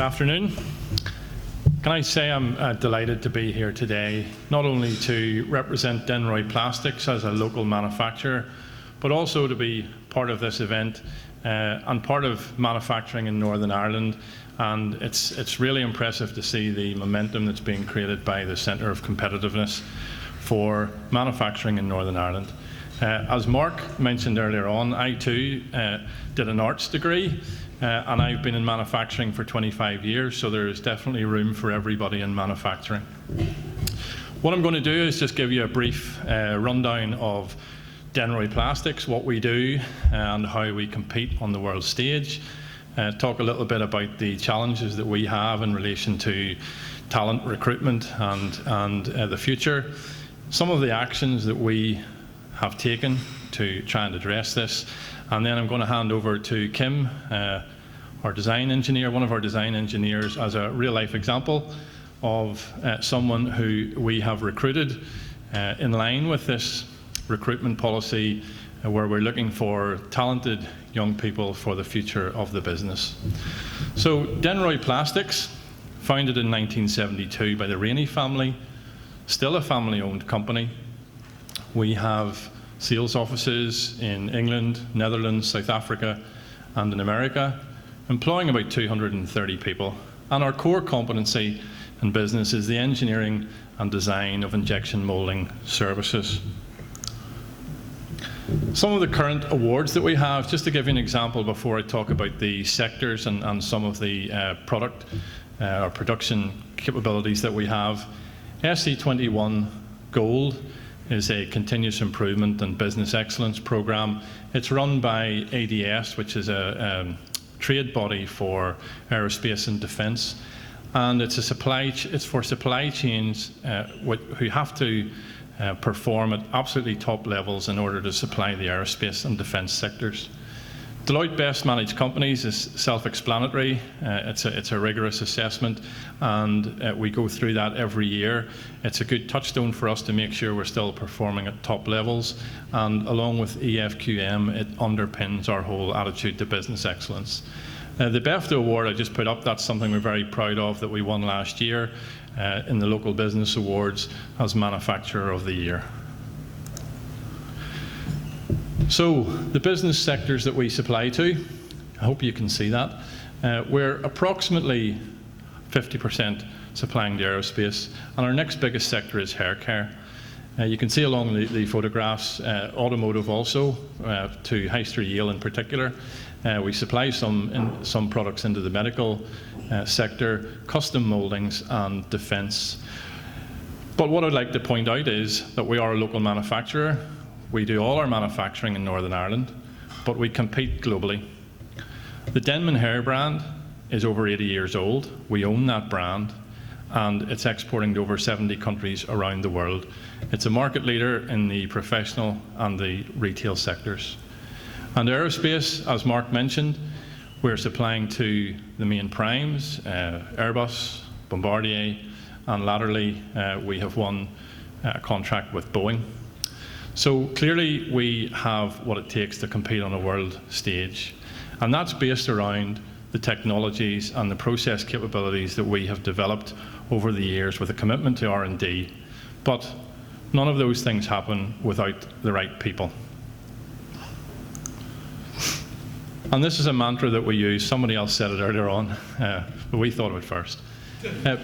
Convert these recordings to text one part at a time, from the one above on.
afternoon. Can I say I'm delighted to be here today, not only to represent Denroy Plastics as a local manufacturer, but also to be part of this event and part of manufacturing in Northern Ireland. And it's really impressive to see the momentum that's being created by the Centre of Competitiveness for manufacturing in Northern Ireland. As Mark mentioned earlier on, I too did an arts degree, and I've been in manufacturing for 25 years, so there is definitely room for everybody in manufacturing. What I'm going to do is just give you a brief rundown of Denroy Plastics, what we do and how we compete on the world stage. Talk a little bit about the challenges that we have in relation to talent recruitment and the future. Some of the actions that we have taken to try and address this, and then I'm going to hand over to Kim, our design engineer, one of our design engineers, as a real-life example of someone who we have recruited in line with this recruitment policy where we're looking for talented young people for the future of the business. So Denroy Plastics, founded in 1972 by the Rainey family, still a family-owned company. We have sales offices in England, Netherlands, South Africa, and in America, employing about 230 people. And our core competency in business is the engineering and design of injection molding services. Some of the current awards that we have, just to give you an example before I talk about the sectors and some of the product or production capabilities that we have. SC21 Gold is a continuous improvement and business excellence program. It's run by ADS, which is a trade body for aerospace and defence, and it's for supply chains who have to perform at absolutely top levels in order to supply the aerospace and defence sectors. Deloitte Best Managed Companies is self-explanatory. It's a rigorous assessment, and we go through that every year. It's a good touchstone for us to make sure we're still performing at top levels, and along with EFQM, it underpins our whole attitude to business excellence. The BEFTA award I just put up, that's something we're very proud of that we won last year in the local business awards as Manufacturer of the Year. So the business sectors that we supply to, I hope you can see that. We're approximately 50% supplying to aerospace, and our next biggest sector is hair care. You can see along the photographs, automotive also, to High Street Yale in particular. We supply some products into the medical sector, custom mouldings and defence. But what I'd like to point out is that we are a local manufacturer. We do all our manufacturing in Northern Ireland, but we compete globally. The Denman hair brand is over 80 years old. We own that brand, and it's exporting to over 70 countries around the world. It's a market leader in the professional and the retail sectors. And aerospace, as Mark mentioned, we're supplying to the main primes, Airbus, Bombardier, and latterly we have won a contract with Boeing. So clearly we have what it takes to compete on a world stage, and that's based around the technologies and the process capabilities that we have developed over the years with a commitment to R&D. But none of those things happen without the right people. And this is a mantra that we use. Somebody else said it earlier on, but we thought of it first.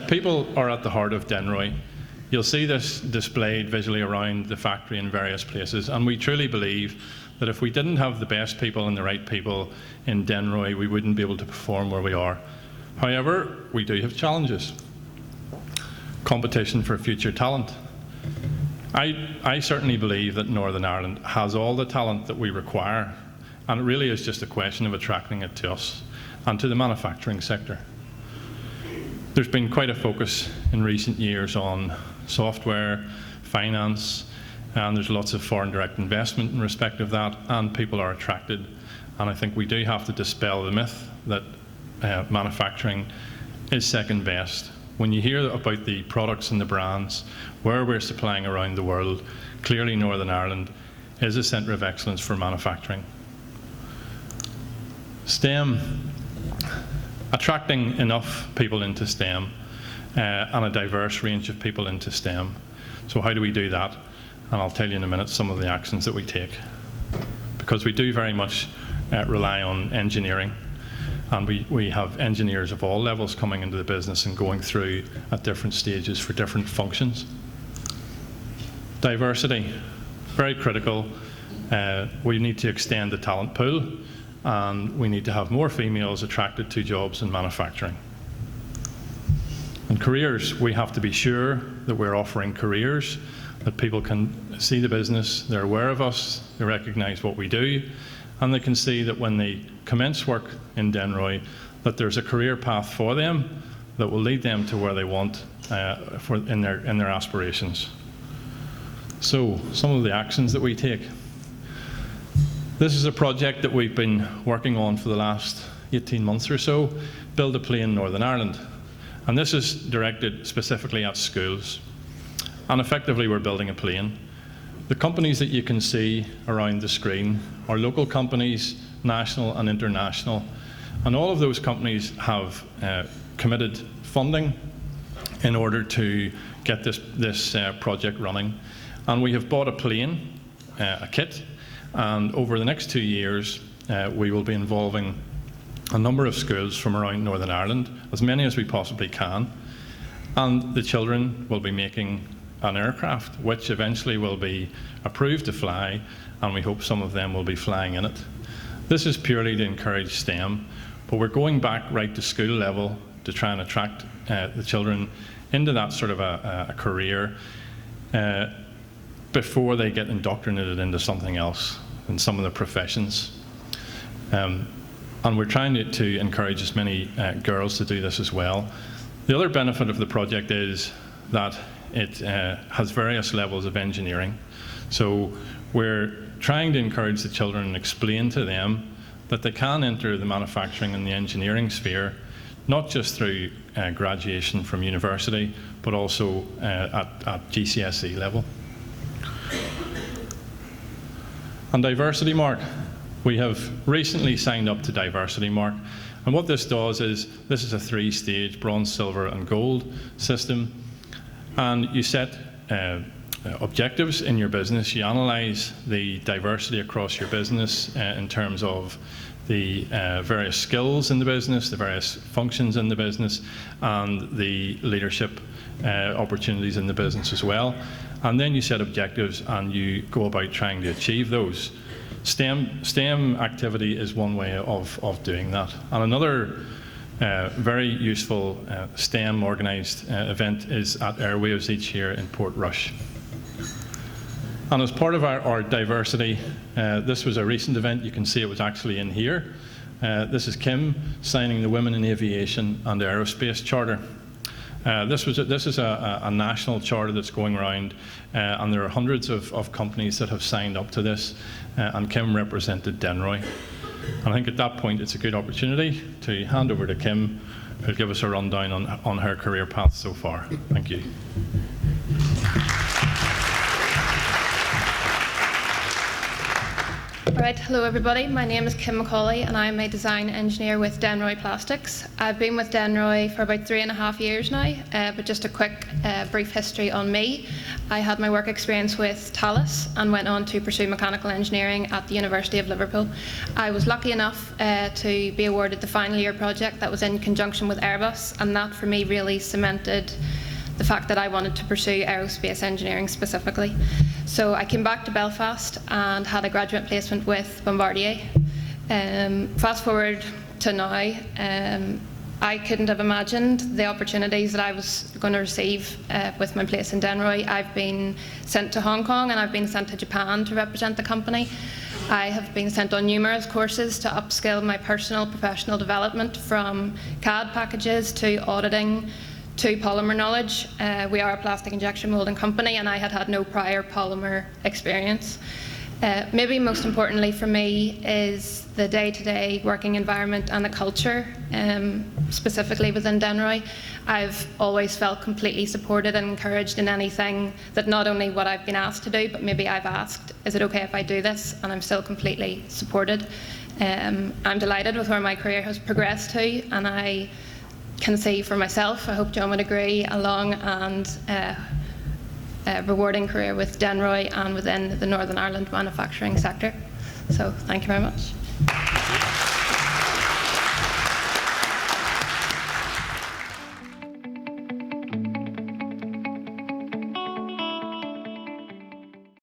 People are at the heart of Denroy. You'll see this displayed visually around the factory in various places, and we truly believe that if we didn't have the best people and the right people in Denroy, we wouldn't be able to perform where we are. However, we do have challenges. Competition for future talent. I certainly believe that Northern Ireland has all the talent that we require, and it really is just a question of attracting it to us and to the manufacturing sector. There's been quite a focus in recent years on software, finance, and there's lots of foreign direct investment in respect of that, and people are attracted. And I think we do have to dispel the myth that manufacturing is second best. When you hear about the products and the brands, where we're supplying around the world, clearly Northern Ireland is a centre of excellence for manufacturing. STEM. attracting enough people into STEM and a diverse range of people into STEM. So how do we do that? And I'll tell you in a minute some of the actions that we take. Because we do very much rely on engineering, and we have engineers of all levels coming into the business and going through at different stages for different functions. Diversity, very critical. We need to extend the talent pool, and we need to have more females attracted to jobs in manufacturing. And careers, we have to be sure that we're offering careers that people can see the business, they're aware of us, they recognise what we do, and they can see that when they commence work in Denroy, that there's a career path for them that will lead them to where they want in their aspirations. So, some of the actions that we take. This is a project that we've been working on for the last 18 months or so, Build a Plane Northern Ireland. And this is directed specifically at schools. And effectively, we're building a plane. The companies that you can see around the screen are local companies, national and international. And all of those companies have committed funding in order to get this project running. And we have bought a plane, a kit, and over the next 2 years, we will be involving a number of schools from around Northern Ireland, as many as we possibly can. And the children will be making an aircraft, which eventually will be approved to fly, and we hope some of them will be flying in it. This is purely to encourage STEM, but we're going back right to school level to try and attract the children into that sort of a career before they get indoctrinated into something else in some of the professions. And we're trying to encourage as many girls to do this as well. The other benefit of the project is that it has various levels of engineering. So we're trying to encourage the children and explain to them that they can enter the manufacturing and the engineering sphere, not just through graduation from university, but also at GCSE level. And Diversity Mark. We have recently signed up to Diversity Mark, and what this does is, this is a 3-stage bronze, silver and gold system, and you set objectives in your business. You analyse the diversity across your business in terms of the various skills in the business, the various functions in the business, and the leadership opportunities in the business as well. And then you set objectives and you go about trying to achieve those. STEM activity is one way of doing that. And another very useful STEM organised event is at Airwaves each year in Portrush. And as part of our diversity, this was a recent event. You can see it was actually in here. This is Kim signing the Women in Aviation and Aerospace Charter. This is a national charter that's going around, and there are hundreds of companies that have signed up to this, and Kim represented Denroy. And I think at that point it's a good opportunity to hand over to Kim, who'll give us a rundown on her career path so far. Thank you. Right, hello everybody, my name is Kim McCauley and I'm a design engineer with Denroy Plastics. I've been with Denroy for about 3.5 years now, but just a quick brief history on me. I had my work experience with Thales and went on to pursue mechanical engineering at the University of Liverpool. I was lucky enough to be awarded the final year project that was in conjunction with Airbus, and that for me really cemented the fact that I wanted to pursue aerospace engineering specifically. So I came back to Belfast and had a graduate placement with Bombardier. Fast forward to now, I couldn't have imagined the opportunities that I was going to receive with my place in Denroy. I've been sent to Hong Kong and I've been sent to Japan to represent the company. I have been sent on numerous courses to upskill my personal professional development, from CAD packages to auditing to polymer knowledge. We are a plastic injection moulding company and I had no prior polymer experience. Maybe most importantly for me is the day-to-day working environment and the culture, specifically within Denroy. I've always felt completely supported and encouraged in anything that not only what I've been asked to do, but maybe I've asked, is it okay if I do this? And I'm still completely supported. I'm delighted with where my career has progressed to, and I can see for myself, I hope John would agree, a long and rewarding career with Denroy and within the Northern Ireland manufacturing sector. So thank you very much.